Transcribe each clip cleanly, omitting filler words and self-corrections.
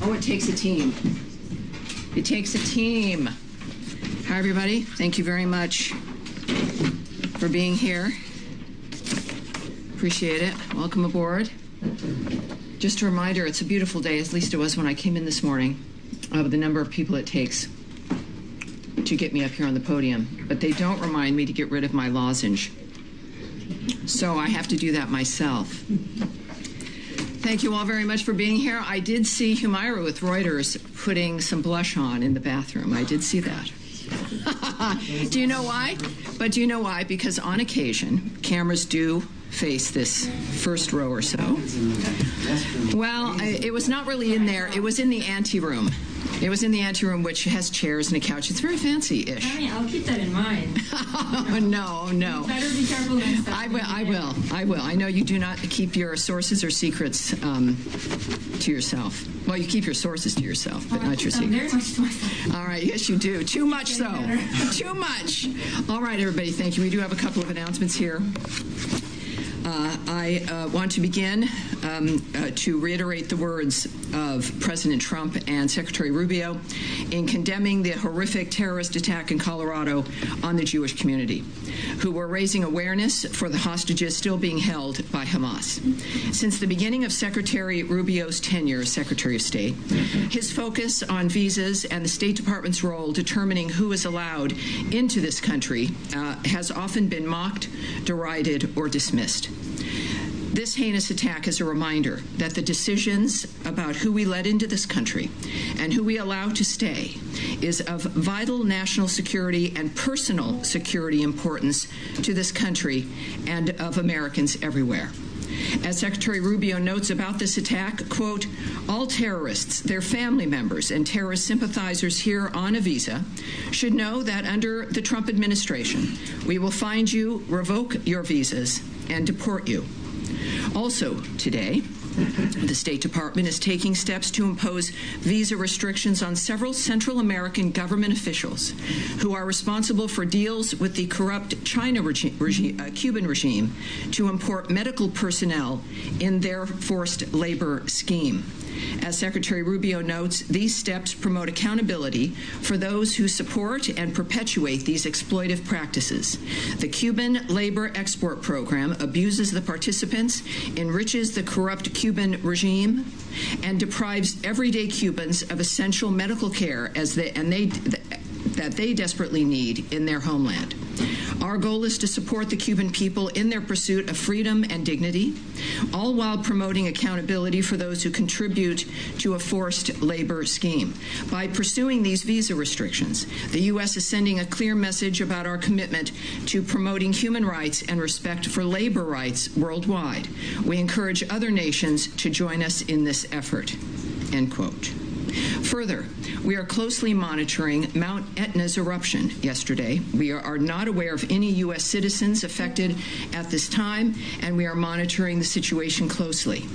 Oh, it takes a team. It takes a team. Hi, everybody. Thank you very much for being here. Appreciate it. Welcome aboard. Just a reminder, it's a beautiful day, at least it was when I came in this morning, of the number of people it takes to get me up here on the podium. But they don't remind me to get rid of my lozenge. So I have to do that myself. Thank you all very much for being here. I did see Humaira with Reuters putting some blush on in the bathroom. I did see that. Do you know why? But do you know why? Because on occasion, cameras do face this first row or so. Well, it was not really in there. It was in the anteroom. It was in the anteroom, which has chairs and a couch. It's very fancy-ish. Honey, I'll keep that in mind. No. You better be careful next time. I will. I know you do not keep your sources or secrets to yourself. Well, you keep your sources to yourself, but not your secrets. Very much to myself. All right. Yes, you do. Too much, so. Too much. All right, everybody. Thank you. We do have a couple of announcements here. I want to begin to reiterate the words of President Trump and Secretary Rubio in condemning the horrific terrorist attack in Colorado on the Jewish community, who were raising awareness for the hostages still being held by Hamas. Since the beginning of Secretary Rubio's tenure as Secretary of State, his focus on visas and the State Department's role determining who is allowed into this country has often been mocked, derided, or dismissed. This heinous attack is a reminder that the decisions about who we let into this country and who we allow to stay is of vital national security and personal security importance to this country and of Americans everywhere. As Secretary Rubio notes about this attack, quote, all terrorists, their family members, and terrorist sympathizers here on a visa should know that under the Trump administration, we will find you, revoke your visas, and deport you. Also today, the State Department is taking steps to impose visa restrictions on several Central American government officials who are responsible for deals with the corrupt Cuban regime to import medical personnel in their forced labor scheme. As Secretary Rubio notes, these steps promote accountability for those who support and perpetuate these exploitive practices. The Cuban labor export program abuses the participants, enriches the corrupt Cuban regime, and deprives everyday Cubans of essential medical care that they desperately need in their homeland. Our goal is to support the Cuban people in their pursuit of freedom and dignity, all while promoting accountability for those who contribute to a forced labor scheme. By pursuing these visa restrictions, the U.S. is sending a clear message about our commitment to promoting human rights and respect for labor rights worldwide. We encourage other nations to join us in this effort, end quote. Further, we are closely monitoring Mount Etna's eruption yesterday. We are not aware of any U.S. citizens affected at this time, and we are monitoring the situation closely.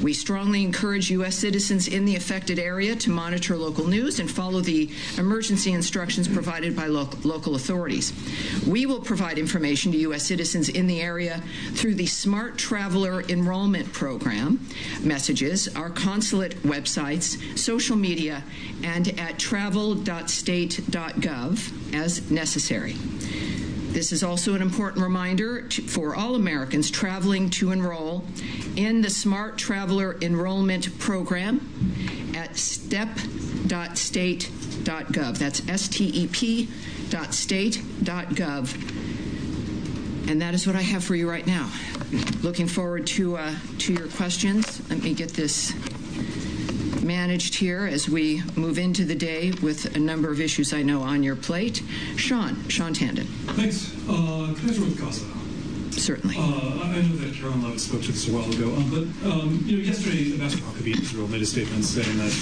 We strongly encourage U.S. citizens in the affected area to monitor local news and follow the emergency instructions provided by local authorities. We will provide information to U.S. citizens in the area through the Smart Traveler Enrollment Program messages, our consulate websites, social media, and at travel.state.gov as necessary. This is also an important reminder for all Americans traveling to enroll in the Smart Traveler Enrollment Program at step.state.gov. That's step.state.gov. And that is what I have for you right now. Looking forward to your questions. Let me get this managed here as we move into the day with a number of issues I know on your plate. Sean Tandon. Thanks. Can I start with Gaza? Certainly. I know that Carolyn Levitt spoke to this a while ago, but yesterday Ambassador Huckabee in Israel made a statement saying that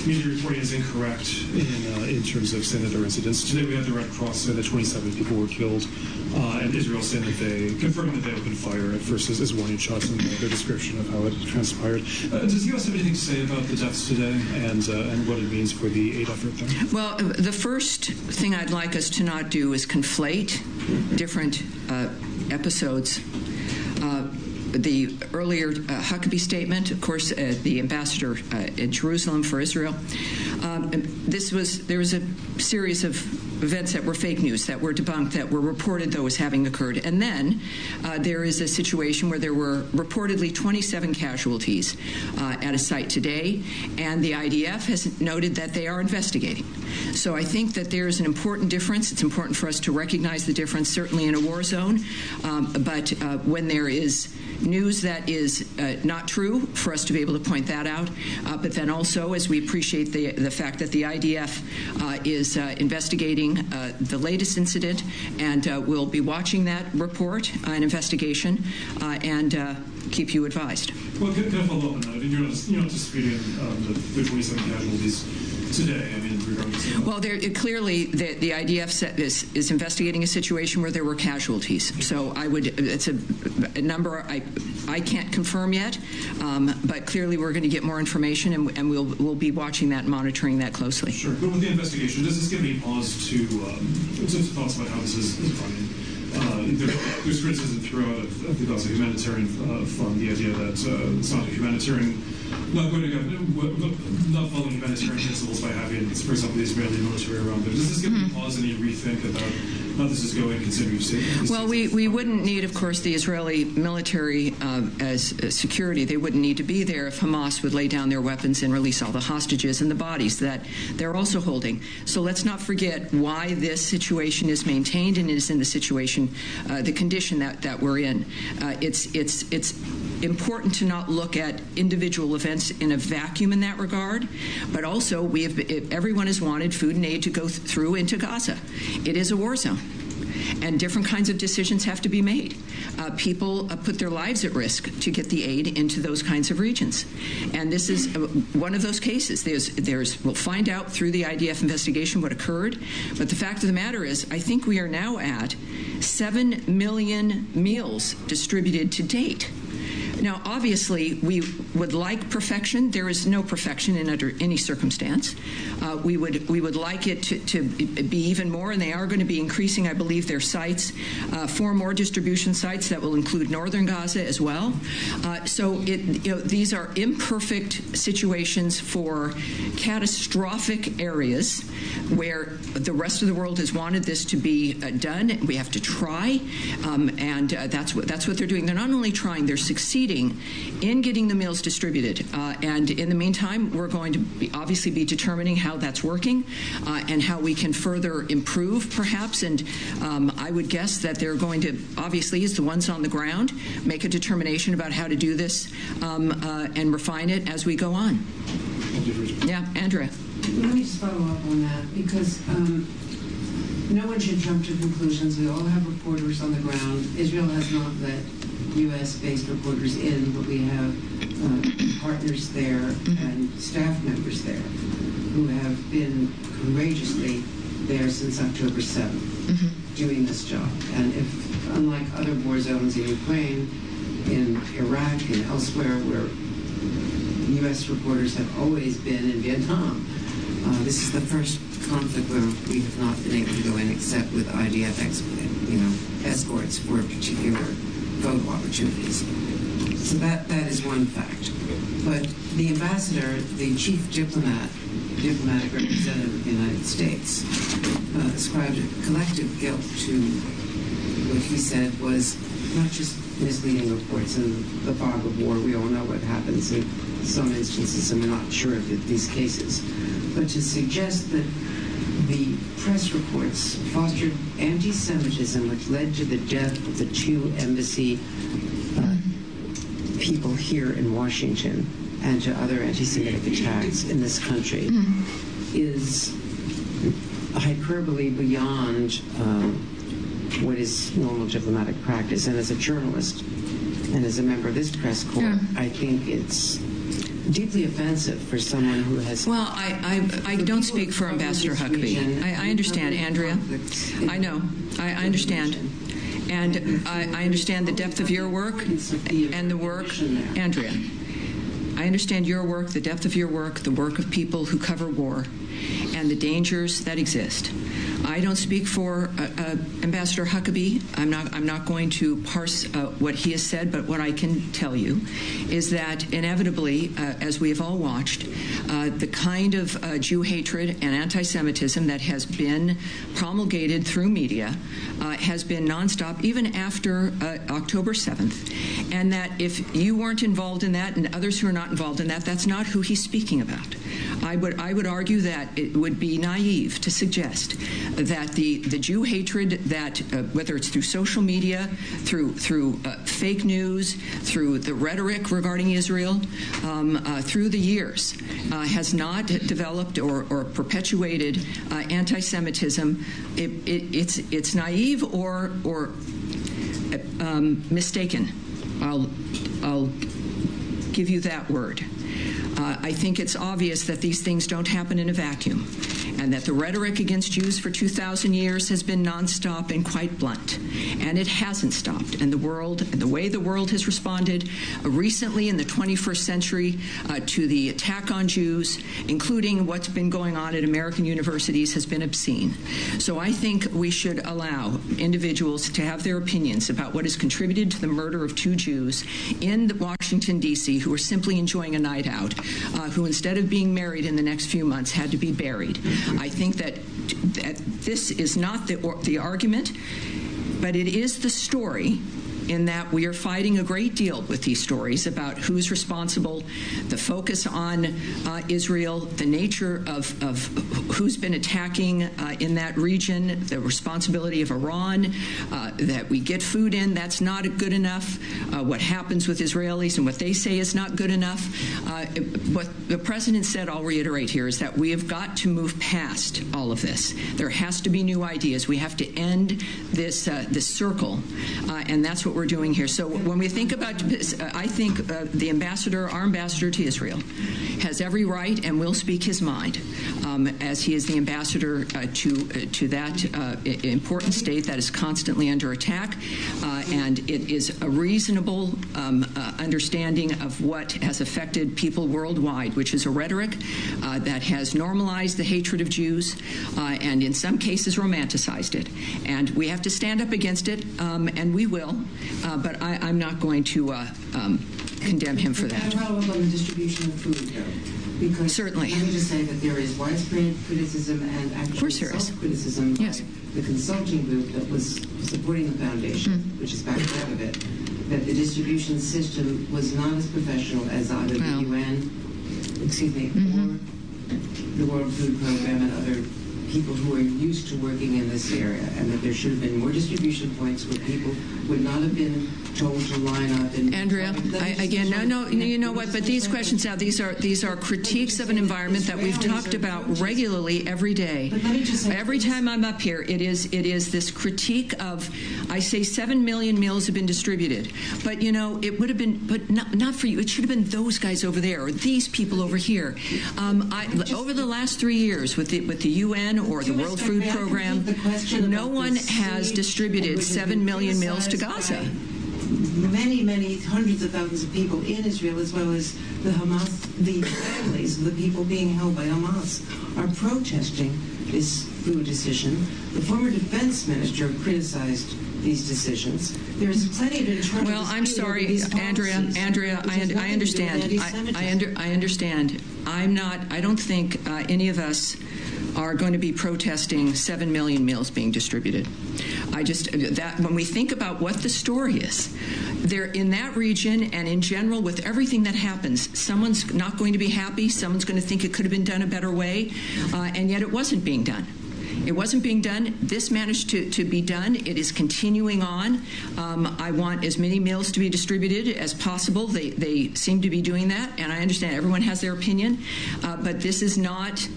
media reporting is incorrect in terms of senator incidents. Today we had the Red Cross say that 27 people were killed, and Israel saying that they confirmed that they opened fire at first as warning shots in their description of how it transpired. Does the U.S. have anything to say about the deaths today and what it means for the aid effort there? Well, the first thing I'd like us to not do is conflate different episodes. the earlier Huckabee statement, of course, the ambassador in Jerusalem for Israel. There was a series of events that were fake news, that were debunked, that were reported, though, as having occurred. And then there is a situation where there were reportedly 27 casualties at a site today, and the IDF has noted that they are investigating. So I think that there is an important difference. It's important for us to recognize the difference, certainly in a war zone, but when there is news that is not true, for us to be able to point that out. But then also, as we appreciate the fact that the IDF is investigating the latest incident, and we'll be watching that report and investigation and keep you advised. Well, can I follow up on that? I mean, you're not disputing the 27 casualties today. I mean, regardless of well, clearly the IDF is investigating a situation where there were casualties. So it's a number I can't confirm yet, but clearly we're going to get more information, and we'll be watching that and monitoring that closely. Sure. But with the investigation, does this give any pause to thoughts about how this is running? There's criticism throughout of the Gaza Humanitarian Fund, the idea that it's not a humanitarian, not following humanitarian principles by having, for example, the Israeli military around there. Does this give any pause, any rethink about how this is going, considering you've stated? Well, we wouldn't need, of course, the Israeli military as security. They wouldn't need to be there if Hamas would lay down their weapons and release all the hostages and the bodies that they're also holding. So let's not forget why this situation is maintained and is in the situation, the condition that we're in. It's important to not look at individual events in a vacuum in that regard, but also everyone has wanted food and aid to go through into Gaza. It is a war zone, and different kinds of decisions have to be made. People put their lives at risk to get the aid into those kinds of regions, and this is one of those cases. We'll find out through the IDF investigation what occurred, but the fact of the matter is, I think we are now at 7 million meals distributed to date. Now, obviously, we would like perfection. There is no perfection under any circumstance. We would like it to be even more, and they are going to be increasing, I believe, their sites, 4 more distribution sites that will include northern Gaza as well. So these are imperfect situations for catastrophic areas where the rest of the world has wanted this to be done. We have to try, and that's what they're doing. They're not only trying; they're succeeding in getting the meals distributed. And in the meantime, we're going to obviously be determining how that's working and how we can further improve, perhaps. And I would guess that they're going to, obviously, as the ones on the ground, make a determination about how to do this and refine it as we go on. Yeah, Andrea. Let me just follow up on that, because no one should jump to conclusions. We all have reporters on the ground. Israel has not let U.S.-based reporters in, but we have partners there and staff members there who have been courageously there since October 7th doing this job. And if, unlike other war zones in Ukraine, in Iraq, and elsewhere where U.S. reporters have always been in Vietnam, this is the first conflict where we have not been able to go in except with IDF escorts for particular photo opportunities. So that is one fact. But the ambassador, the chief diplomatic representative of the United States, ascribed a collective guilt to what he said was not just misleading reports in the fog of war. We all know what happens in some instances, and we're not sure of these cases. But to suggest that the press reports fostered anti-Semitism, which led to the death of the 2 embassy people here in Washington and to other anti-Semitic attacks in this country, is hyperbole beyond what is normal diplomatic practice. And as a journalist and as a member of this press corps, I think it's deeply offensive for someone who has... Well, I don't speak for Ambassador Huckabee. I understand, Andrea. I know. I understand. And I understand the depth of your work and the work... Andrea, I understand your work, the depth of your work, the work of people who cover war, and the dangers that exist. I don't speak for Ambassador Huckabee. I'm not going to parse what he has said, but what I can tell you is that inevitably, as we have all watched, the kind of Jew hatred and anti-Semitism that has been promulgated through media has been nonstop, even after October 7th, and that if you weren't involved in that and others who are not involved in that, that's not who he's speaking about. I would argue that it would be naive to suggest that the Jew hatred that, whether it's through social media, through fake news, through the rhetoric regarding Israel, through the years, has not developed or perpetuated anti-Semitism. It's naive or mistaken. I'll give you that word. I think it's obvious that these things don't happen in a vacuum, and that the rhetoric against Jews for 2,000 years has been nonstop and quite blunt, and it hasn't stopped. And the way the world has responded recently in the 21st century to the attack on Jews, including what's been going on at American universities, has been obscene. So I think we should allow individuals to have their opinions about what has contributed to the murder of 2 Jews in Washington, D.C., who are simply enjoying a night out, who instead of being married in the next few months had to be buried. I think that this is not the argument, but it is the story, in that we are fighting a great deal with these stories about who's responsible, the focus on Israel, the nature of who's been attacking in that region, the responsibility of Iran, that we get food in. That's not good enough. What happens with Israelis and what they say is not good enough. What the president said, I'll reiterate here, is that we have got to move past all of this. There has to be new ideas. We have to end this circle, and that's what we're doing here. So when we think about, I think the ambassador, our ambassador to Israel, has every right and will speak his mind, as he is the ambassador to that important state that is constantly under attack, and it is a reasonable understanding of what has affected people worldwide, which is a rhetoric that has normalized the hatred of Jews and in some cases romanticized it. And we have to stand up against it, and we will. But I'm not going to condemn him for that. Can I follow up on the distribution of food, though? Because certainly. Let me just say that there is widespread criticism and actually self-criticism by the consulting group that was supporting the foundation, which is backed out of it, that the distribution system was not as professional as either the UN, or the World Food Program and other people who are used to working in this area, and that there should have been more distribution points where people would not have been told to line up. And Andrea, you know what? But these questions now, these are critiques of an environment that we've talked about regularly every day. But let me just say, every time I'm up here, it is this critique of, I say 7 million meals have been distributed, but you know, it would have been, but not for you. It should have been those guys over there or these people over here. Over the last 3 years with the UN or the World Food Program, no one has distributed 7 million meals to Gaza. Many hundreds of thousands of people in Israel, as well as the Hamas, the families of the people being held by Hamas, are protesting this food decision. The former defense minister criticized these decisions. There's plenty of internal. Well, I'm sorry, Andrea. I understand. I understand. I don't think any of us are going to be protesting 7 million meals being distributed. When we think about what the story is, there in that region and in general with everything that happens, someone's not going to be happy, someone's going to think it could have been done a better way, and yet it wasn't being done. It wasn't being done. This managed to be done. It is continuing on. I want as many meals to be distributed as possible. They seem to be doing that, and I understand everyone has their opinion, but this is not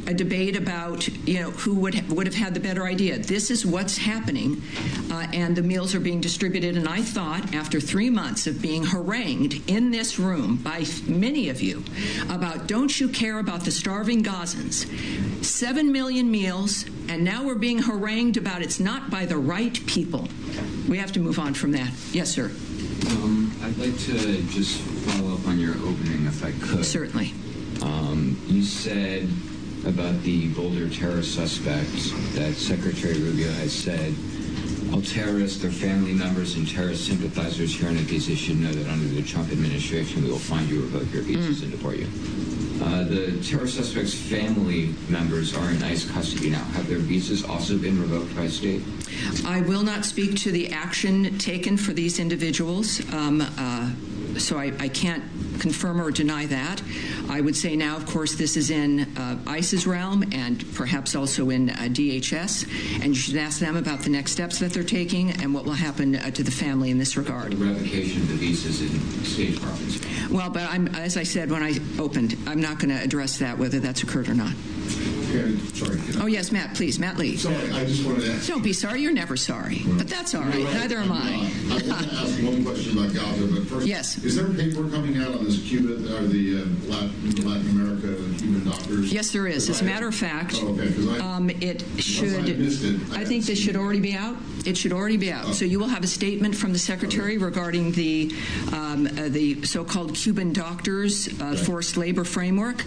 a debate about who would have had the better idea. This is what's happening, and the meals are being distributed. And I thought, after 3 months of being harangued in this room by many of you about, don't you care about the starving Gazans? 7 million meals, and now we're being harangued about it's not by the right people. We have to move on from that. Yes, sir. I'd like to just follow up on your opening, if I could. Certainly. You said about the Boulder terrorist suspects that Secretary Rubio has said, all terrorists, their family members, and terrorist sympathizers here in Ibiza should know that under the Trump administration, we will find you, revoke your visas, and deport you. The terrorist suspects' family members are in ICE custody now. Have their visas also been revoked by state? I will not speak to the action taken for these individuals, so I can't confirm or deny that. I would say now, of course, this is in ICE's realm and perhaps also in DHS, and you should ask them about the next steps that they're taking and what will happen to the family in this regard. The revocation of the visas in State Departments. Well, but as I said when I opened, I'm not going to address that, whether that's occurred or not. Sorry. Oh, yes, Matt, please. Matt Lee. Sorry, I just wanted to ask. Don't be sorry. You're never sorry. But that's all right. Neither am I. I want to ask one question about Gaza, but first, yes. Is there a paper coming out on this Cuba, or the Latin America Cuban doctors? Yes, there is. As a matter of fact, it should. I think this should already be out. It should already be out. So you will have a statement from the Secretary regarding the so-called Cuban doctors forced labor framework.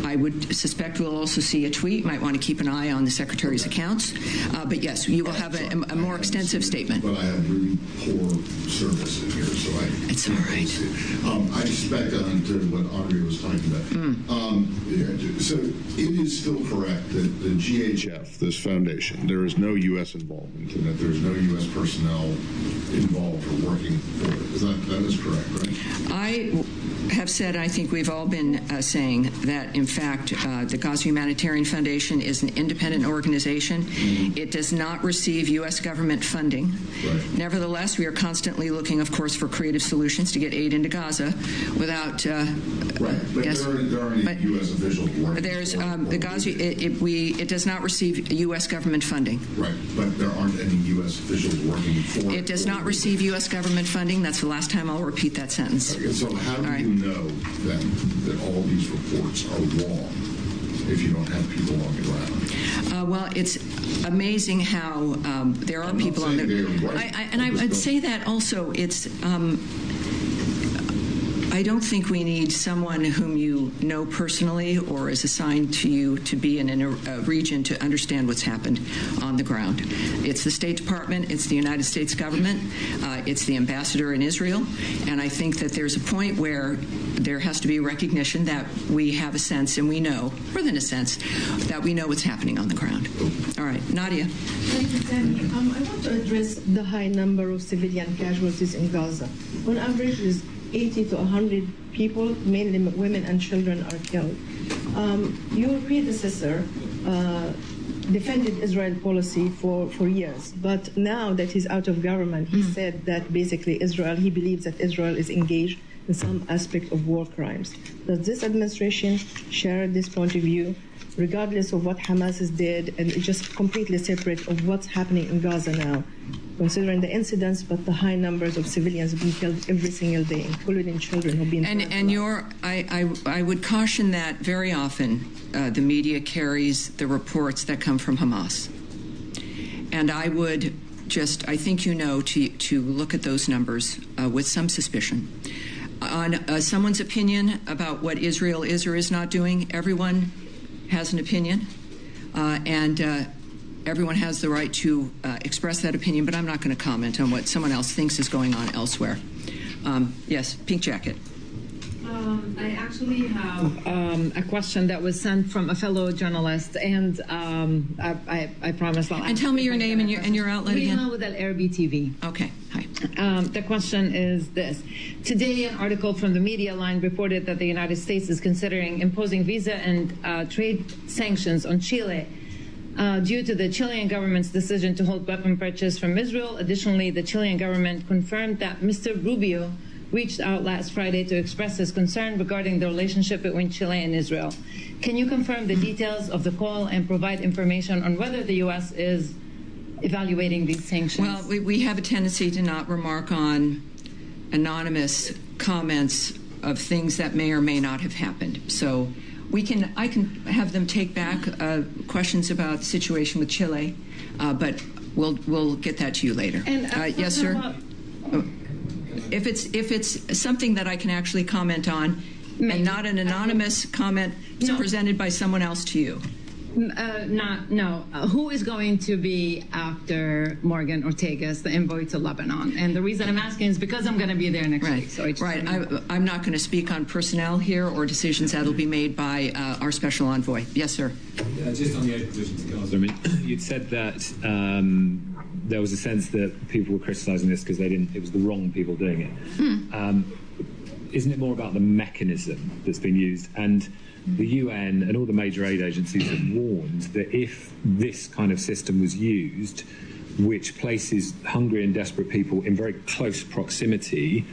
I would suspect we'll also see a tweet. Might want to keep an eye on the Secretary's accounts. But yes, you will have a more extensive statement. But I have really poor service in here, so it's all right. I suspect to what Andrea was talking about. So it is still correct that the GHF, this foundation, there is no U.S. involvement, and that there's no U.S. personnel involved or working for it. That is correct, right? I have said, I think we've all been saying that, in fact, the Gaza Humanitarian Foundation is an independent organization. It does not receive U.S. government funding. Right. Nevertheless, we are constantly looking, of course, for creative solutions to get aid into Gaza without. Right, but yes, there aren't U.S. officials working. There's the Gaza. It does not receive U.S. government funding. Right, but there aren't any U.S. officials working for it. It does not receive U.S. government funding. That's the last time I'll repeat that sentence. Okay, so how do you know that all these reports are wrong if you don't have people on the ground? Well, it's amazing how there are people on the ground. And I would say that also it's. I don't think we need someone whom you know personally or is assigned to you to be in a region to understand what's happened on the ground. It's the State Department, it's the United States government, it's the ambassador in Israel, and I think that there's a point where there has to be recognition that we have a sense, and we know, more than a sense, that we know what's happening on the ground. All right, Nadia. Thank you, Tammy. I want to address the high number of civilian casualties in Gaza. On average, 80 to 100 people, mainly women and children, are killed. Your predecessor defended Israel policy for years, but now that he's out of government, he said that basically he believes that Israel is engaged in some aspect of war crimes. Does this administration share this point of view, regardless of what Hamas did, and it's just completely separate of what's happening in Gaza now, considering the incidents, but the high numbers of civilians being killed every single day, including children who have been killed? I would caution that very often the media carries the reports that come from Hamas. And I would I think to look at those numbers with some suspicion. On someone's opinion about what Israel is or is not doing, everyone has an opinion, and everyone has the right to express that opinion, but I'm not going to comment on what someone else thinks is going on elsewhere. Yes, pink jacket. I actually have a question that was sent from a fellow journalist, and I promise I'll And tell me your name and your outlet again. Rima with Al-Arabi TV. Okay, hi. The question is this. Today, an article from the media line reported that the United States is considering imposing visa and trade sanctions on Chile due to the Chilean government's decision to hold weapon purchase from Israel. Additionally, the Chilean government confirmed that Mr. Rubio reached out last Friday to express his concern regarding the relationship between Chile and Israel. Can you confirm the details of the call and provide information on whether the U.S. is evaluating these sanctions? Well, we have a tendency to not remark on anonymous comments of things that may or may not have happened. So I can have them take back questions about the situation with Chile, but we'll get that to you later. And yes, sir. If it's something that I can actually comment on, and not an anonymous comment presented by someone else to you. Who is going to be after Morgan Ortegas, the envoy to Lebanon? And the reason I'm asking is because I'm going to be there next week. So I'm not going to speak on personnel here or decisions that will be made by our special envoy. Yes, sir. Just on the aid provision to Gaza, I mean, you'd said that there was a sense that people were criticising this because it was the wrong people doing it. Isn't it more about the mechanism that's been used? And the UN and all the major aid agencies have warned that if this kind of system was used, which places hungry and desperate people in very close proximity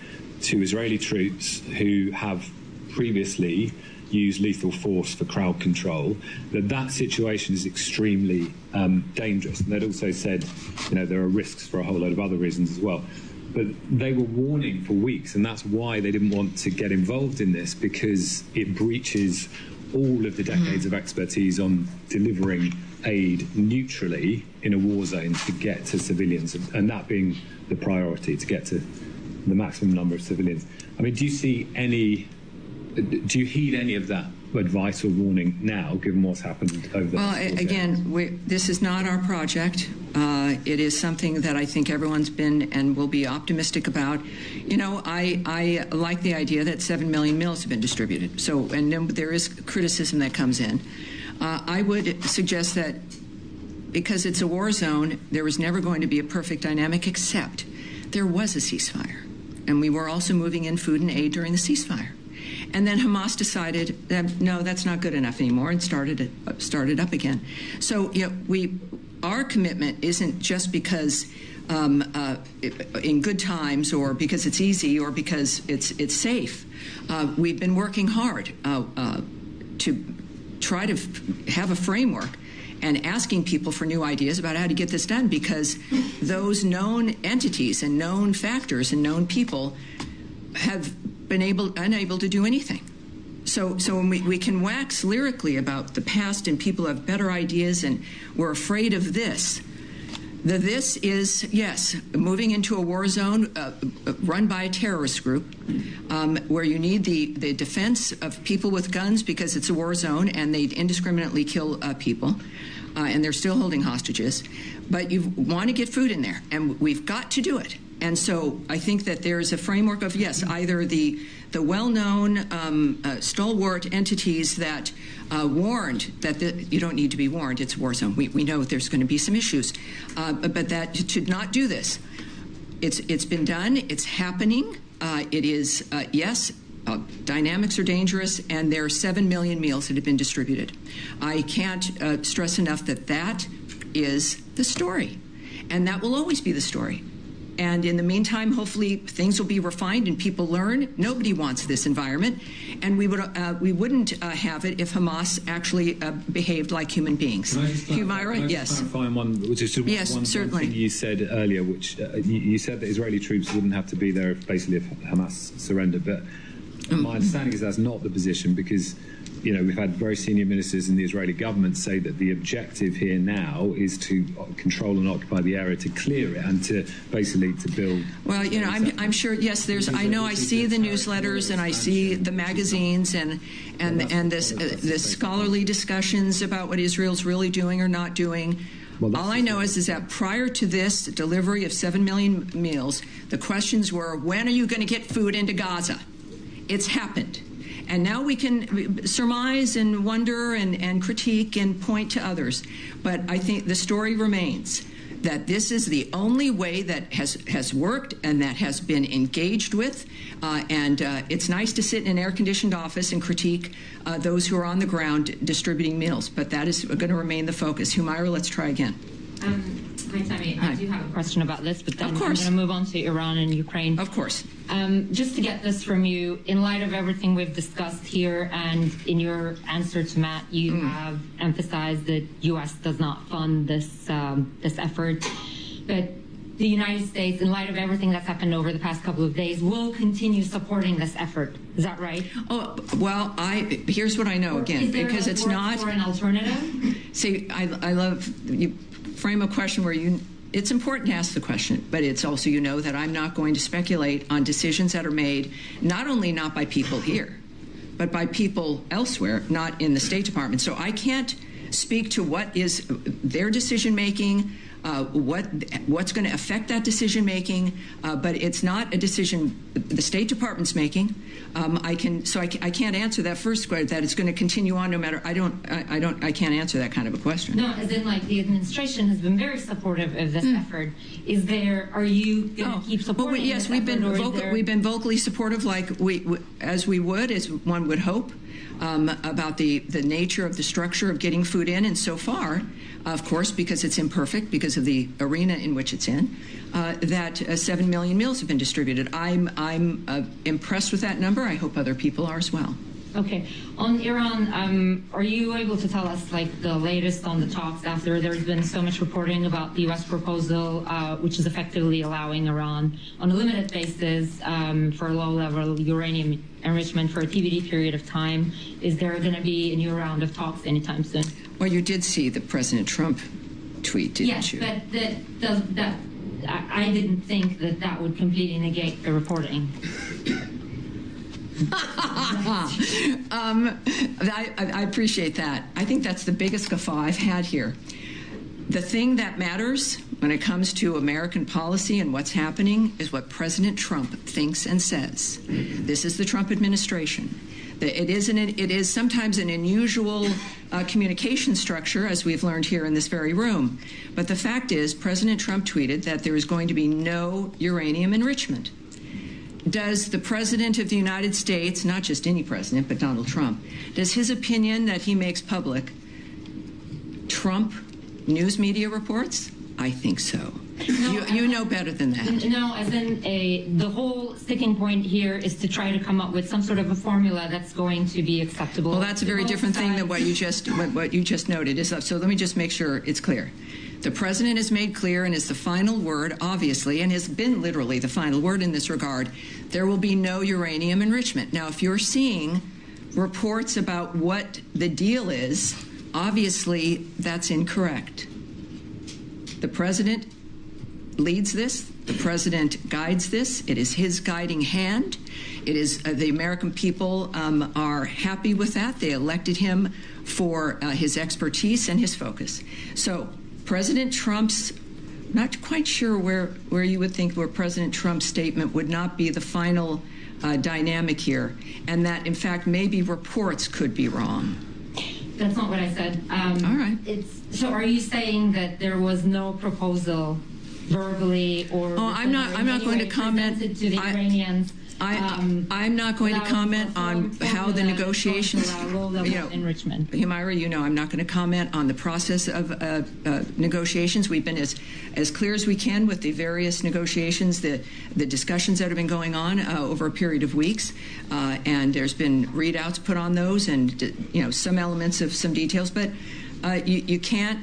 to Israeli troops who have previously used lethal force for crowd control, that situation is extremely dangerous. And they'd also said, there are risks for a whole load of other reasons as well. But they were warning for weeks, and that's why they didn't want to get involved in this, because it breaches all of the decades of expertise on delivering aid neutrally in a war zone to get to civilians, and that being the priority, to get to the maximum number of civilians. I mean, do you heed any of that advice or warning now, given what's happened over the last 4 years? Again, this is not our project. It is something that I think everyone's been and will be optimistic about. I like the idea that 7 million meals have been distributed. So, and then there is criticism that comes in. I would suggest that because it's a war zone, there was never going to be a perfect dynamic, except there was a ceasefire. And we were also moving in food and aid during the ceasefire. And then Hamas decided that, no, that's not good enough anymore, and started up again. So, our commitment isn't just because in good times or because it's easy or because it's safe. We've been working hard to try to have a framework and asking people for new ideas about how to get this done, because those known entities and known factors and known people have been unable to do anything. So when we can wax lyrically about the past and people have better ideas and we're afraid of this. This is, yes, moving into a war zone run by a terrorist group where you need the defense of people with guns because it's a war zone and they indiscriminately kill people and they're still holding hostages. But you want to get food in there, and we've got to do it. And so I think that there is a framework of, yes, either the well-known stalwart entities that warned that you don't need to be warned, it's a war zone. We know there's going to be some issues, but that should not do this. It's been done. It's happening. It is, yes, dynamics are dangerous, and there are 7 million meals that have been distributed. I can't stress enough that is the story, and that will always be the story. And in the meantime, hopefully things will be refined and people learn. Nobody wants this environment, and we wouldn't have it if Hamas actually behaved like human beings. Humaira, yes. Clarify on one, which is one thing you said earlier, which you said that Israeli troops wouldn't have to be there if Hamas surrendered. But my understanding is that's not the position, because we've had very senior ministers in the Israeli government say that the objective here now is to control and occupy the area, to clear it, and to basically to build. Well, I'm sure. Yes, I see the newsletters and I see the magazines and this scholarly discussions about what Israel's really doing or not doing. Well, all I know is that prior to this delivery of 7 million meals, the questions were, when are you going to get food into Gaza? It's happened. And now we can surmise and wonder and critique and point to others. But I think the story remains that this is the only way that has worked and that has been engaged with. And it's nice to sit in an air-conditioned office and critique those who are on the ground distributing meals. But that is going to remain the focus. Humaira, let's try again. Hi, Tammy. I do have a question about this, but then I'm going to move on to Iran and Ukraine. Of course. Just to get this from you, in light of everything we've discussed here and in your answer to Matt, you have emphasized that U.S. does not fund this effort, but the United States, in light of everything that's happened over the past couple of days, will continue supporting this effort. Is that right? Oh, well, here's what I know, again, because it's not... for an alternative? See, I love... you frame a question where it's important to ask the question, but it's also, that I'm not going to speculate on decisions that are made not only not by people here, but by people elsewhere, not in the State Department. So I can't speak to what is their decision-making, what's going to affect that decision-making, but it's not a decision the State Department's making. I can't answer that first question, that it's going to continue on no matter. I can't answer that kind of a question. No, as in, like, the administration has been very supportive of this effort. Are you going to keep supporting yes, this we've effort, been vocally supportive, like as one would hope, about the nature of the structure of getting food in, and so far, of course, because it's imperfect, because of the arena in which it's in, that 7 million meals have been distributed. I'm impressed with that number. I hope other people are as well. Okay. On Iran, are you able to tell us, like, the latest on the talks after there's been so much reporting about the U.S. proposal, which is effectively allowing Iran on a limited basis for low-level uranium enrichment for a TBD period of time? Is there going to be a new round of talks anytime soon? Well, you did see the President Trump tweet, didn't you? Yes, but I didn't think that would completely negate the reporting. I appreciate that. I think that's the biggest guffaw I've had here. The thing that matters when it comes to American policy and what's happening is what President Trump thinks and says. This is the Trump administration. It is sometimes an unusual communication structure, as we've learned here in this very room. But the fact is, President Trump tweeted that there is going to be no uranium enrichment. Does the President of the United States, not just any president, but Donald Trump, does his opinion that he makes public trump news media reports? I think so. No, you know better than that. No, as in the whole sticking point here is to try to come up with some sort of a formula that's going to be acceptable. Well, that's a very different thing than what you just noted. So let me just make sure it's clear. The President has made clear and is the final word, obviously, and has been literally the final word in this regard, there will be no uranium enrichment. Now, if you're seeing reports about what the deal is, obviously that's incorrect. The President leads this. The President guides this. It is his guiding hand. It is the American people are happy with that. They elected him for his expertise and his focus. So President Trump's, not quite sure where you would think where President Trump's statement would not be the final dynamic here, and that, in fact, maybe reports could be wrong. That's not what I said. All right. So are you saying that there was no proposal verbally or I'm not going to comment to the Iranians? I'm not going to comment on how the negotiations, enrichment. Humaira, I'm not going to comment on the process of negotiations. We've been as clear as we can with the various negotiations, the discussions that have been going on over a period of weeks, and there's been readouts put on those, and some elements of some details, but you can't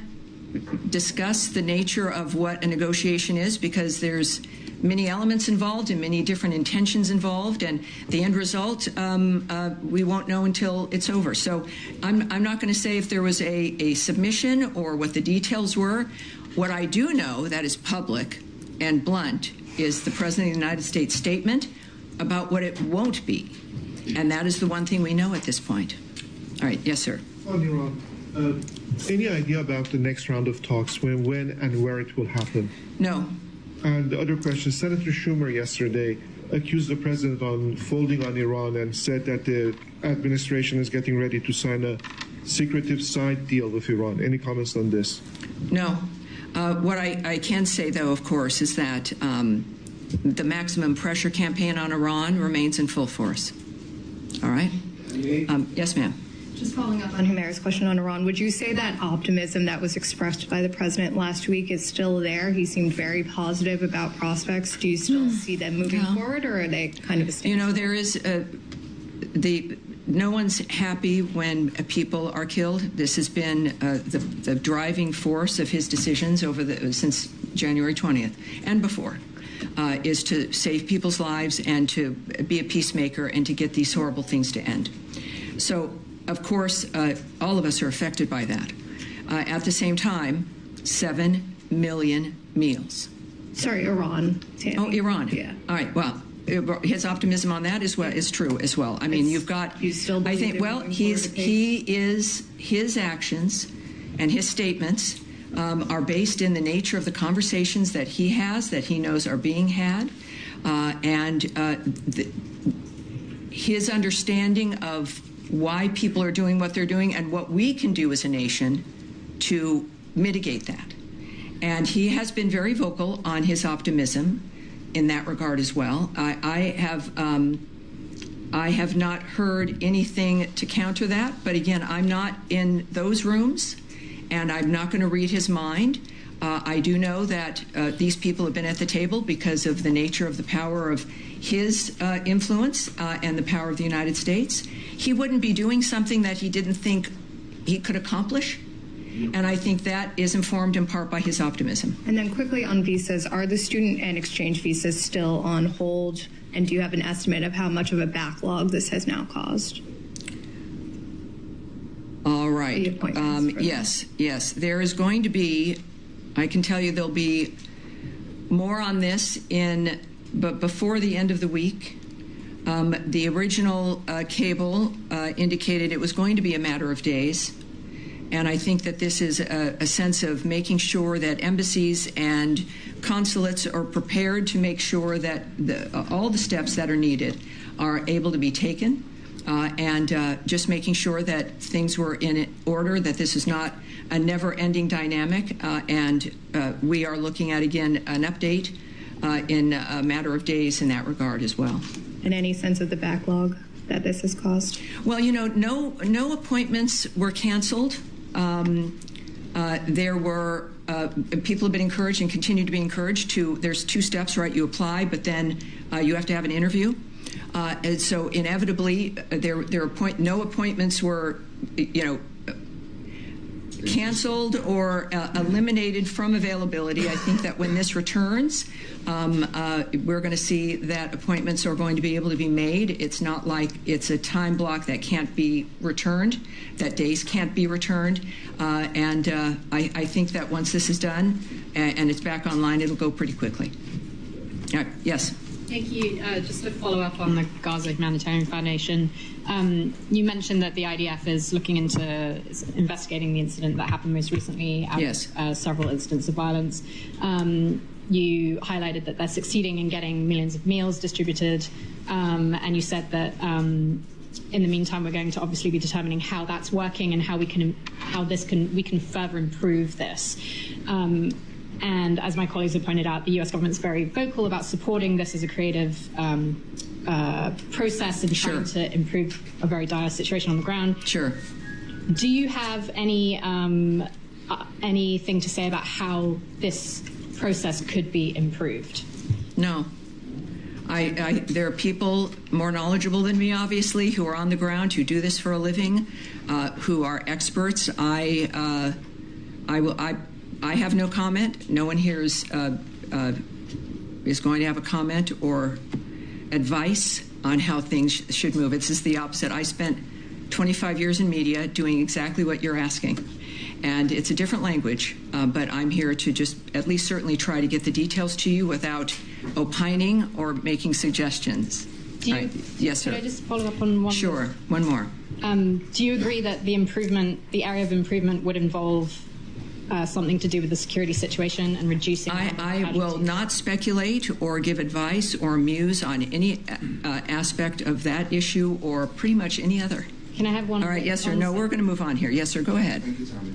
discuss the nature of what a negotiation is because there's many elements involved and many different intentions involved, and the end result we won't know until it's over. So I'm not going to say if there was a submission or what the details were. What I do know that is public and blunt is the President of the United States statement about what it won't be, and that is the one thing we know at this point. All right, yes, sir. On Iran, any idea about the next round of talks, when and where it will happen? No. And the other question, Senator Schumer yesterday accused the president on folding on Iran and said that the administration is getting ready to sign a secretive side deal with Iran. Any comments on this? No. What I can say, though, of course, is that the maximum pressure campaign on Iran remains in full force. All right? Yes, ma'am. Just following up on Humaira's question on Iran, would you say that optimism that was expressed by the president last week is still there? He seemed very positive about prospects. Do you still see them moving forward, or are they kind of a standstill? There is no one's happy when people are killed. This has been the driving force of his decisions since January 20th and before, is to save people's lives and to be a peacemaker and to get these horrible things to end. So, of course, all of us are affected by that. At the same time, 7 million meals. Sorry, Iran. Tammy. Oh, Iran. Yeah. All right. Well, his optimism on that is true as well. I mean, you've got. You still I think. Well, his actions and his statements are based in the nature of the conversations that he has, that he knows are being had, and his understanding of why people are doing what they're doing and what we can do as a nation to mitigate that. And he has been very vocal on his optimism in that regard as well. I have not heard anything to counter that, but again, I'm not in those rooms, and I'm not going to read his mind. I do know that these people have been at the table because of the nature of the power of his influence and the power of the United States. He wouldn't be doing something that he didn't think he could accomplish. And I think that is informed in part by his optimism. And then quickly on visas, are the student and exchange visas still on hold? And do you have an estimate of how much of a backlog this has now caused? All right. Yes. There is going to be, I can tell you there'll be more on this but before the end of the week. The original cable indicated it was going to be a matter of days. And I think that this is a sense of making sure that embassies and consulates are prepared to make sure that all the steps that are needed are able to be taken, and just making sure that things were in order, that this is not a never-ending dynamic, and we are looking at, again, an update in a matter of days in that regard as well. And any sense of the backlog that this has caused? Well, no appointments were canceled. There were people have been encouraged and continue to be encouraged to. There's two steps, right? You apply, but then you have to have an interview, and so inevitably no appointments were, canceled or eliminated from availability. I think that when this returns, we're going to see that appointments are going to be able to be made. It's not like it's a time block that can't be returned, that days can't be returned. And I think that once this is done and it's back online, it'll go pretty quickly. Yes. Thank you. Just to follow up on the Gaza Humanitarian Foundation, you mentioned that the IDF is looking into investigating the incident that happened most recently, several incidents of violence. You highlighted that they're succeeding in getting millions of meals distributed, and you said that in the meantime we're going to obviously be determining how that's working and how we can further improve this. And as my colleagues have pointed out, the U.S. government's very vocal about supporting this as a creative process and trying to improve a very dire situation on the ground. Sure. Do you have anything to say about how this process could be improved? No. There are people more knowledgeable than me, obviously, who are on the ground, who do this for a living, who are experts. I have no comment. No one here is going to have a comment or advice on how things should move. It's just the opposite. I spent 25 years in media doing exactly what you're asking. And it's a different language, but I'm here to just at least certainly try to get the details to you without opining or making suggestions. Yes, sir. Could I just follow up on one? Sure. One more. Do you agree that the area of improvement would involve something to do with the security situation and reducing? I will not speculate or give advice or muse on any aspect of that issue or pretty much any other. Can I have one? All right, yes, sir. No, we're going to move on here. Yes, sir, go ahead. Thank you, Tommy.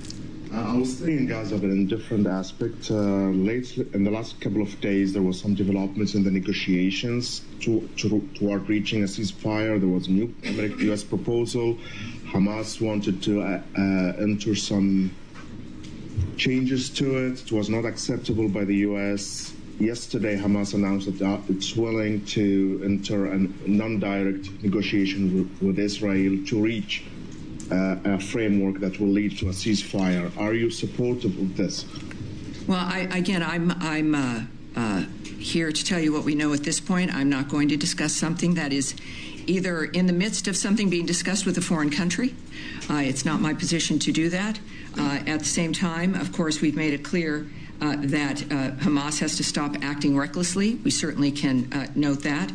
I was staying in Gaza, but in a different aspect. Lately, in the last couple of days, there was some developments in the negotiations toward reaching a ceasefire. There was a new U.S. proposal. Hamas wanted to enter some changes to it. It was not acceptable by the U.S. Yesterday, Hamas announced that it's willing to enter a non-direct negotiation with Israel to reach a framework that will lead to a ceasefire. Are you supportive of this? Well, I'm here to tell you what we know at this point. I'm not going to discuss something that is either in the midst of something being discussed with a foreign country. It's not my position to do that. At the same time, of course, we've made it clear that Hamas has to stop acting recklessly. We certainly can note that.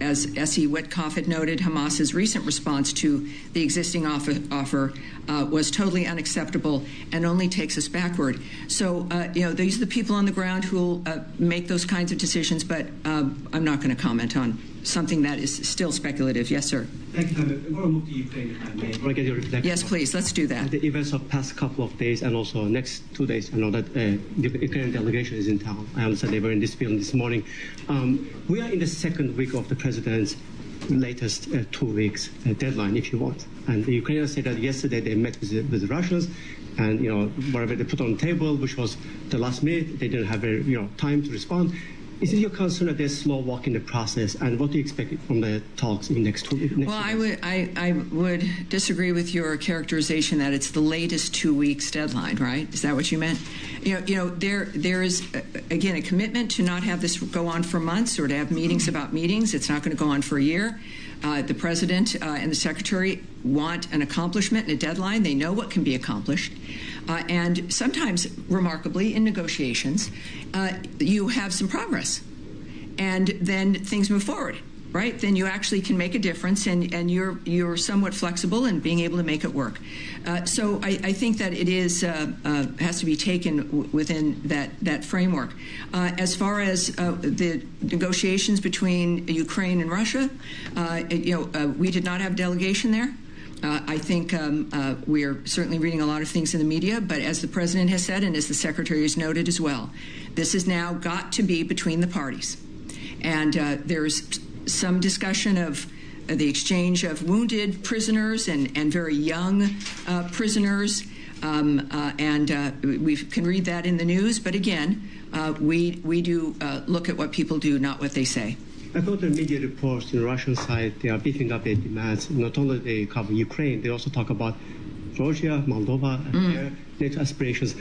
as S.E. Witkoff had noted, Hamas's recent response to the existing offer was totally unacceptable and only takes us backward. So, these are the people on the ground who will make those kinds of decisions, but I'm not going to comment on something that is still speculative. Yes, sir. Thank you. I want to move to Ukraine, if I may. I want to get your reflection. Yes, please. Let's do that. The events of past couple of days and also next 2 days. I know that the Ukrainian delegation is in town. I understand they were in this building this morning. We are in the second week of the president's latest 2 weeks deadline, if you want. And the Ukrainians said that yesterday they met with the Russians, and whatever they put on the table, which was the last minute, they didn't have time to respond. Is it your concern that there's slow walk in the process, and what do you expect from the talks in the next 2 weeks? Well, I would disagree with your characterization that it's the latest 2 weeks deadline, right? Is that what you meant? There is again a commitment to not have this go on for months or to have meetings about meetings. It's not going to go on for a year. The president and the secretary want an accomplishment and a deadline. They know what can be accomplished. And sometimes, remarkably, in negotiations, you have some progress. And then things move forward, right? Then you actually can make a difference, and you're somewhat flexible in being able to make it work. So I think that it is has to be taken within that framework. As far as the negotiations between Ukraine and Russia, we did not have a delegation there. I think we are certainly reading a lot of things in the media, but as the president has said and as the secretary has noted as well, this has now got to be between the parties. And there's some discussion of the exchange of wounded prisoners and very young prisoners, and we can read that in the news. But again, we do look at what people do, not what they say. I thought the media reports on the Russian side, they are beefing up their demands. Not only they cover Ukraine, they also talk about Georgia, Moldova, and their NATO aspirations.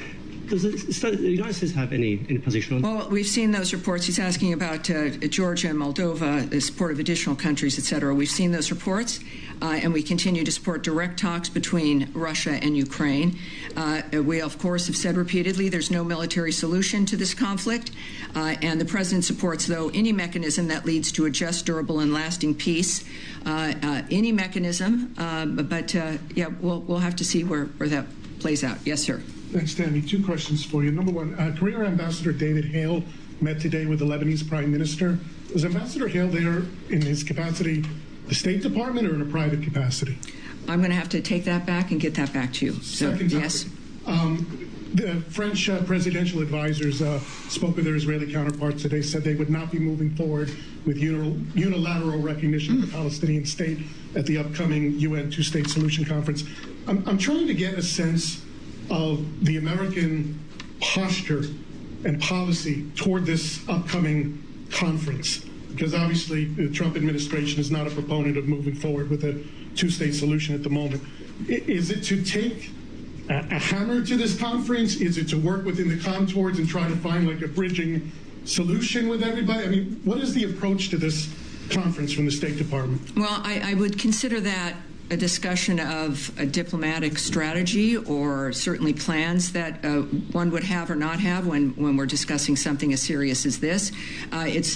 Does the United States have any position on that? Well, we've seen those reports. He's asking about Georgia and Moldova, the support of additional countries, et cetera. We've seen those reports, and we continue to support direct talks between Russia and Ukraine. We, of course, have said repeatedly there's no military solution to this conflict, and the president supports, though, any mechanism that leads to a just, durable, and lasting peace. Any mechanism, but we'll have to see where that plays out. Yes, sir. Thanks, Tammy. 2 questions for you. Number one, Career Ambassador David Hale met today with the Lebanese Prime Minister. Was Ambassador Hale there in his capacity, the State Department, or in a private capacity? I'm going to have to take that back and get that back to you. Second topic. Yes. The French presidential advisors spoke with their Israeli counterparts today, said they would not be moving forward with unilateral recognition of the Palestinian state at the upcoming UN two-state solution conference. I'm trying to get a sense of the American posture and policy toward this upcoming conference, because obviously the Trump administration is not a proponent of moving forward with a two-state solution at the moment. Is it to take a hammer to this conference? Is it to work within the contours and try to find like a bridging solution with everybody? I mean, what is the approach to this conference from the State Department? Well, I would consider that a discussion of a diplomatic strategy, or certainly plans that one would have or not have when we're discussing something as serious as this. It's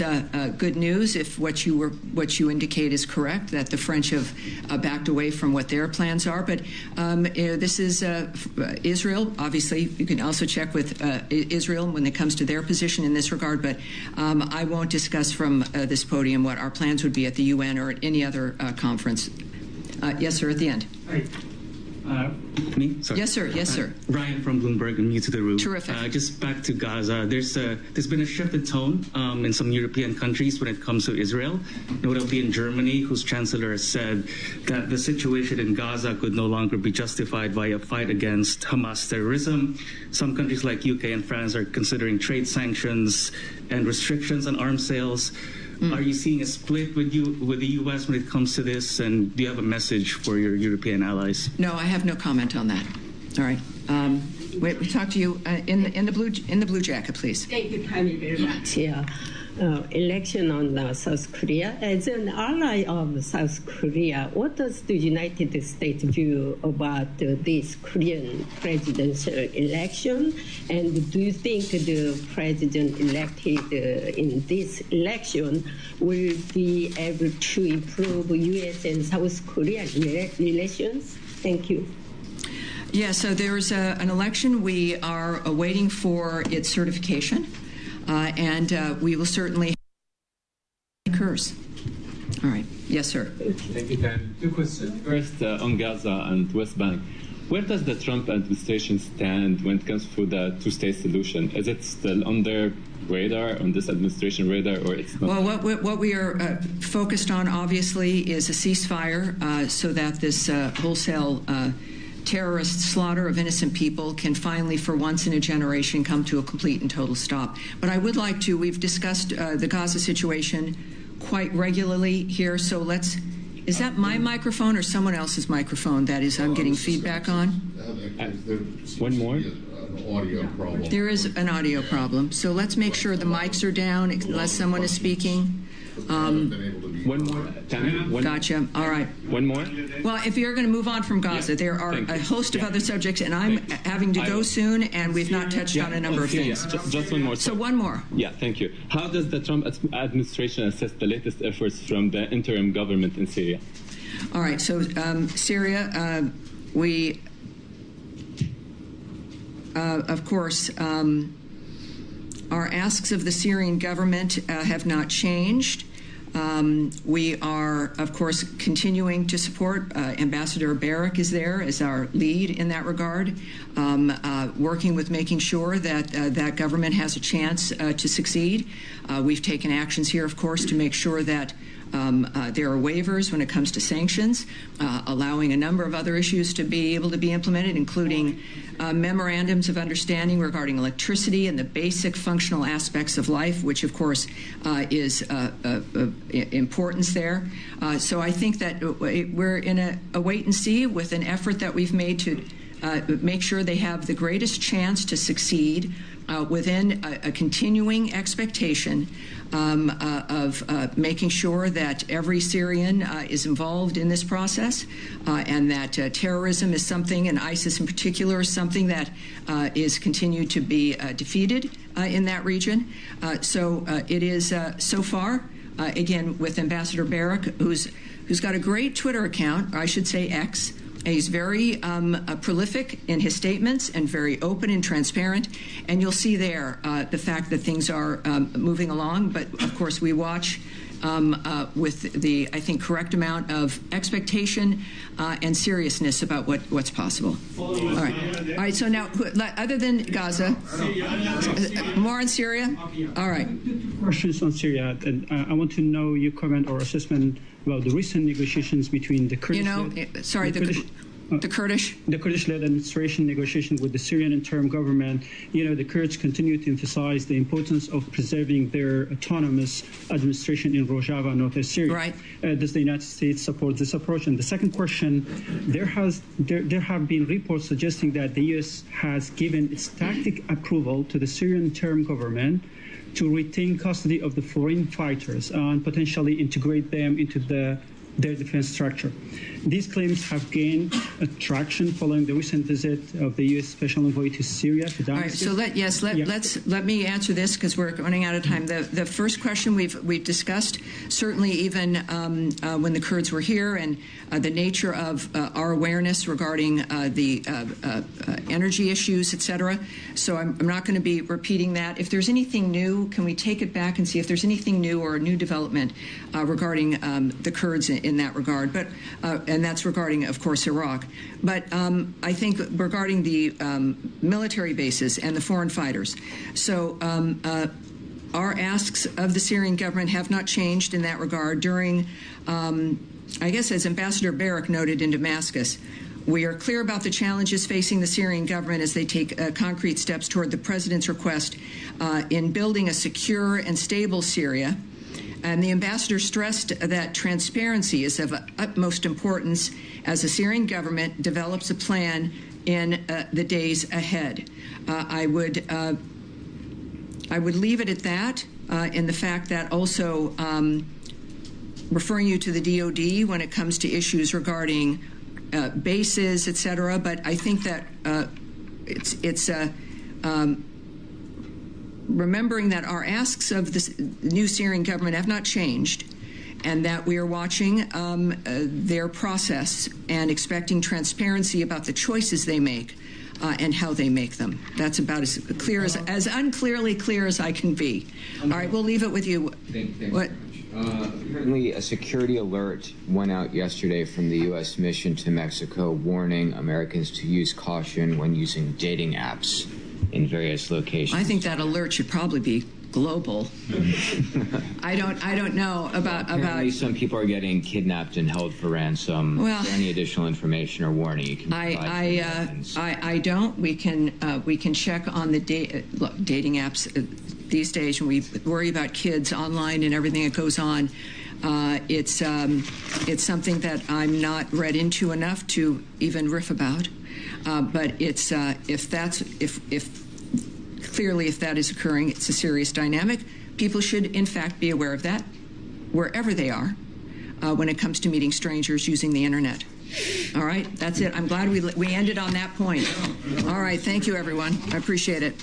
good news if what you indicate is correct, that the French have backed away from what their plans are. But this is Israel. Obviously, you can also check with Israel when it comes to their position in this regard. But I won't discuss from this podium what our plans would be at the UN or at any other conference. Yes, sir, at the end. Me? Sorry. Yes, sir. Yes, sir. Ryan from Bloomberg, and new to the room. Terrific. Just back to Gaza. There's been a shift in tone in some European countries when it comes to Israel, notably in Germany, whose chancellor has said that the situation in Gaza could no longer be justified by a fight against Hamas terrorism. Some countries like UK and France are considering trade sanctions and restrictions on arms sales. Are you seeing a split with the U.S. when it comes to this, and do you have a message for your European allies? No, I have no comment on that. All right. Wait, we talk to you in the blue jacket, please. Thank you kindly very much. Yeah. Election on South Korea. As an ally of South Korea, what does the United States view about this Korean presidential election? And do you think the president elected in this election will be able to improve U.S. and South Korean relations? Thank you. Yeah, so there's an election. We are waiting for its certification. And we will certainly occurs. All right. Yes, sir. Thank you, Dan. Two questions. First, on Gaza and West Bank. Where does the Trump administration stand when it comes to the two-state solution? Is it still on their radar, on this administration radar, or it's not? Well, what we are focused on, obviously, is a ceasefire so that this wholesale terrorist slaughter of innocent people can finally, for once in a generation, come to a complete and total stop. But I would like to, we've discussed the Gaza situation quite regularly here, so let's, is that my microphone or someone else's microphone that is I'm getting feedback on? One more? Audio problem. There is an audio problem, so let's make sure the mics are down unless someone is speaking. One more. Gotcha. All right. One more. Well, if you're going to move on from Gaza, there are a host of other subjects, and I'm having to go soon, and we've not touched on a number of things. Just one more. So one more. Yeah, thank you. How does the Trump administration assess the latest efforts from the interim government in Syria? All right. So Syria, we, of course, our asks of the Syrian government have not changed. We are, of course, continuing to support. Ambassador Barak is there as our lead in that regard, working with making sure that that government has a chance to succeed. We've taken actions here, of course, to make sure that there are waivers when it comes to sanctions, allowing a number of other issues to be able to be implemented, including memorandums of understanding regarding electricity and the basic functional aspects of life, which, of course, is importance there. So I think that we're in a wait and see with an effort that we've made to make sure they have the greatest chance to succeed within a continuing expectation of making sure that every Syrian is involved in this process and that terrorism is something, and ISIS in particular, is something that is continued to be defeated in that region. So it is so far, again, with Ambassador Barak, who's got a great Twitter account, or I should say X. He's very prolific in his statements and very open and transparent. And you'll see there the fact that things are moving along. But, of course, we watch with the, I think, correct amount of expectation and seriousness about what's possible. All right. So now, other than Gaza, more on Syria? All right. Questions on Syria. And I want to know your comment or assessment about the recent negotiations between the Kurdish... The Kurdish-led administration negotiation with the Syrian interim government. The Kurds continue to emphasize the importance of preserving their autonomous administration in Rojava, northern Syria. Right. Does the United States support this approach? And the second question, there have been reports suggesting that the U.S. has given its tacit approval to the Syrian interim government to retain custody of the foreign fighters and potentially integrate them into their defense structure. These claims have gained traction following the recent visit of the U.S. Special Envoy to Syria, to Damascus. All right, so let me answer this because we're running out of time. The first question we've discussed, certainly even when the Kurds were here, and the nature of our awareness regarding the energy issues, etc. So I'm not going to be repeating that. If there's anything new, can we take it back and see if there's anything new or a new development regarding the Kurds in that regard? But and that's regarding, of course, Iraq. But I think regarding the military bases and the foreign fighters. So our asks of the Syrian government have not changed in that regard. During, I guess, as Ambassador Barak noted in Damascus, we are clear about the challenges facing the Syrian government as they take concrete steps toward the president's request in building a secure and stable Syria. And the ambassador stressed that transparency is of utmost importance as the Syrian government develops a plan in the days ahead. I would leave it at that, in the fact that also referring you to the DOD when it comes to issues regarding bases, et cetera. But I think that it's remembering that our asks of the new Syrian government have not changed, and that we are watching their process and expecting transparency about the choices they make and how they make them. That's about as clear as unclearly clear as I can be. All right, we'll leave it with you. What? Apparently, a security alert went out yesterday from the U.S. mission to Mexico, warning Americans to use caution when using dating apps in various locations. I think that alert should probably be global. I don't know about. Some people are getting kidnapped and held for ransom. Well, is there any additional information or warning you can provide? I don't. We can check on the dating apps these days, when we worry about kids online and everything that goes on. It's something that I'm not read into enough to even riff about. But it's if clearly that is occurring, it's a serious dynamic. People should, in fact, be aware of that wherever they are when it comes to meeting strangers using the internet. All right, that's it. I'm glad we ended on that point. All right, thank you, everyone. I appreciate it.